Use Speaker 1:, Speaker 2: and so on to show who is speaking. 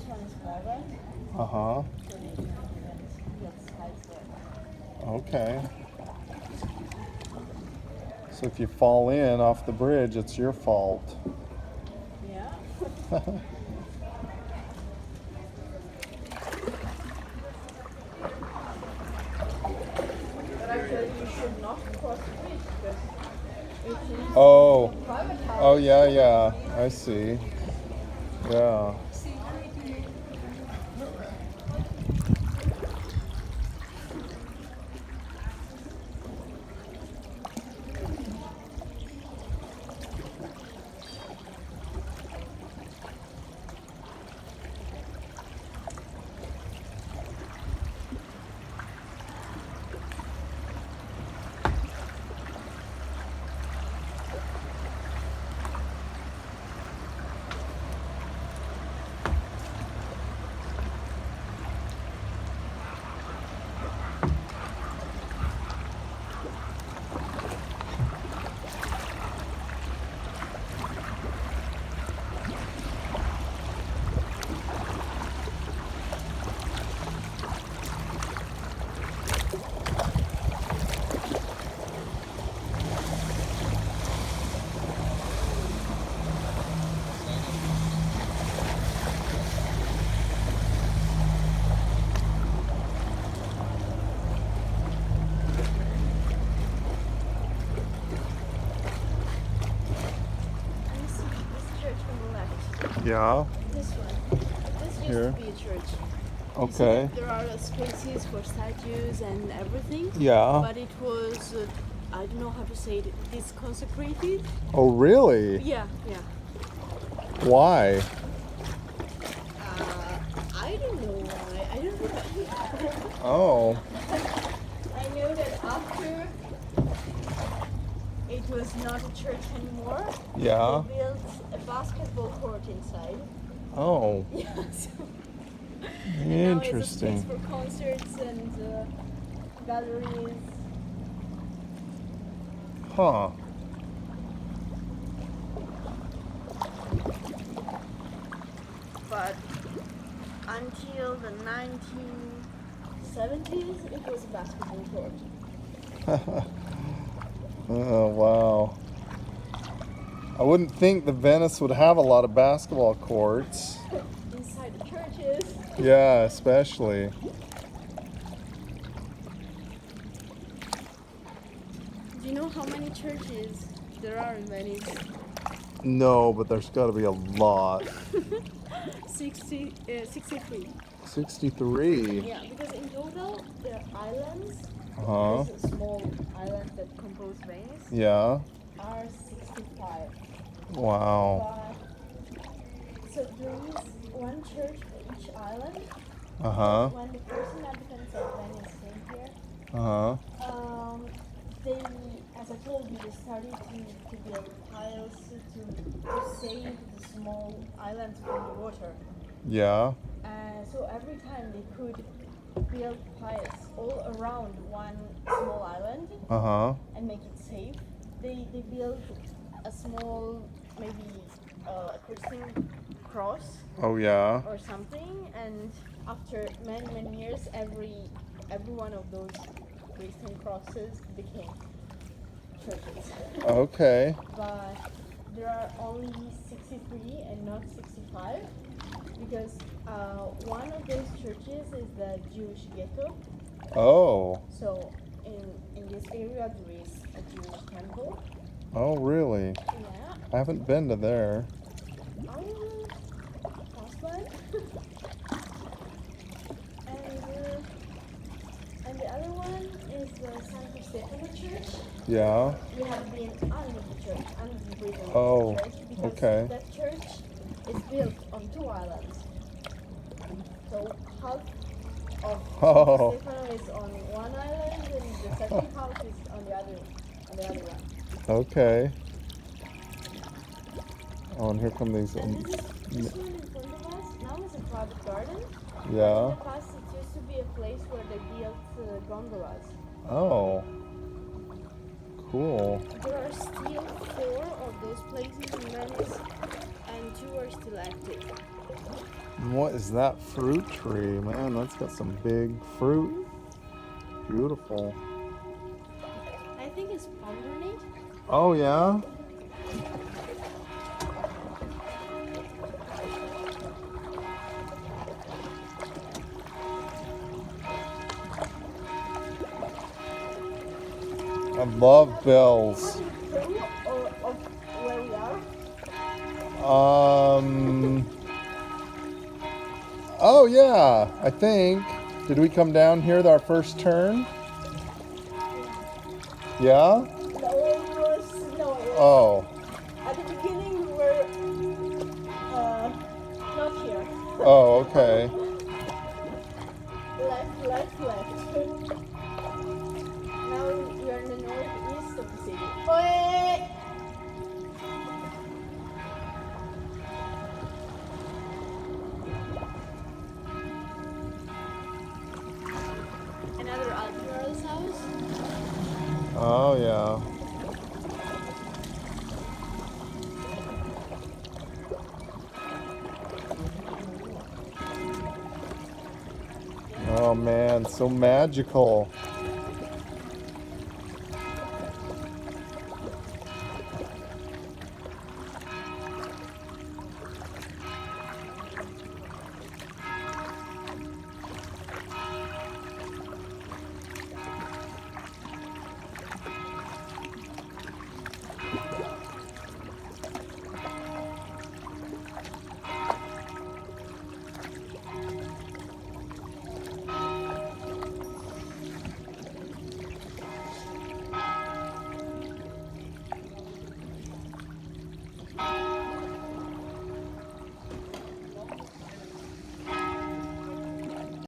Speaker 1: one is private.
Speaker 2: Uh-huh.
Speaker 1: So they haven't built sites there.
Speaker 2: Okay. So if you fall in off the bridge, it's your fault.
Speaker 1: Yeah. But actually, you should not cross the bridge because it's in
Speaker 2: Oh.
Speaker 1: private house.
Speaker 2: Oh, yeah, yeah. I see. Yeah.
Speaker 1: And you see this church on the left.
Speaker 2: Yeah.
Speaker 1: This one. This used
Speaker 2: Here.
Speaker 1: to be a church. You see
Speaker 2: Okay.
Speaker 1: that there are spaces for statues and everything.
Speaker 2: Yeah.
Speaker 1: But it was, I don't know how to say it, disconsecrated.
Speaker 2: Oh, really?
Speaker 1: Yeah, yeah.
Speaker 2: Why?
Speaker 1: I don't know why. I don't know.
Speaker 2: Oh.
Speaker 1: I know that after it was not a church anymore,
Speaker 2: Yeah.
Speaker 1: they built a basketball court inside.
Speaker 2: Oh.
Speaker 1: Yeah, so
Speaker 2: Interesting.
Speaker 1: now it's a space for concerts and galleries.
Speaker 2: Huh.
Speaker 1: But until the 1970s, it was a basketball court.
Speaker 2: Oh, wow. I wouldn't think that Venice would have a lot of basketball courts.
Speaker 1: Inside the churches.
Speaker 2: Yeah, especially.
Speaker 1: Do you know how many churches there are in Venice?
Speaker 2: No, but there's got to be a lot.
Speaker 1: 63.
Speaker 2: 63.
Speaker 1: Yeah, because in total, the islands,
Speaker 2: Uh-huh.
Speaker 1: these small islands that compose Venice,
Speaker 2: Yeah.
Speaker 1: are 65.
Speaker 2: Wow.
Speaker 1: But, so there is one church for each island.
Speaker 2: Uh-huh.
Speaker 1: When the first inhabitants of Venice came here,
Speaker 2: Uh-huh.
Speaker 1: they, as I told you, they started to build piles to save the small islands from the water.
Speaker 2: Yeah.
Speaker 1: So every time they could build piles all around one small island
Speaker 2: Uh-huh.
Speaker 1: and make it safe, they built a small, maybe a Christian cross
Speaker 2: Oh, yeah.
Speaker 1: or something, and after many years, every one of those Christian crosses became churches.
Speaker 2: Okay.
Speaker 1: But there are only 63 and not 65 because one of those churches is the Jewish ghetto.
Speaker 2: Oh.
Speaker 1: So in this area there is a Jewish temple.
Speaker 2: Oh, really?
Speaker 1: Yeah.
Speaker 2: I haven't been to there.
Speaker 1: Oh, past one. And the other one is the Santo Stefano Church.
Speaker 2: Yeah.
Speaker 1: We have been under the church, under the bridge of
Speaker 2: Oh,
Speaker 1: the church, because
Speaker 2: okay.
Speaker 1: that church is built on two islands. So half of
Speaker 2: Oh.
Speaker 1: Stefano is on one island, and the second half is on the other one.
Speaker 2: Okay. Oh, and here come these.
Speaker 1: And this one in front of us now is a private garden.
Speaker 2: Yeah.
Speaker 1: In the past, it used to be a place where they built gondolas.
Speaker 2: Oh. Cool.
Speaker 1: There are still 4 of those places in Venice, and two are still active.
Speaker 2: And what is that fruit tree? Man, that's got some big fruit. Beautiful.
Speaker 1: I think it's pomegranate.
Speaker 2: Oh, yeah? I love bells.
Speaker 1: Peru or of where we are?
Speaker 2: Oh, yeah, I think. Did we come down here our first turn? Yeah?
Speaker 1: No, it was
Speaker 2: Oh.
Speaker 1: at the beginning we were not here.
Speaker 2: Oh, okay.
Speaker 1: Left. Now we are in the northeast of the city. Oi! Another Admiral's house.
Speaker 2: Oh, yeah. Oh, man, so magical.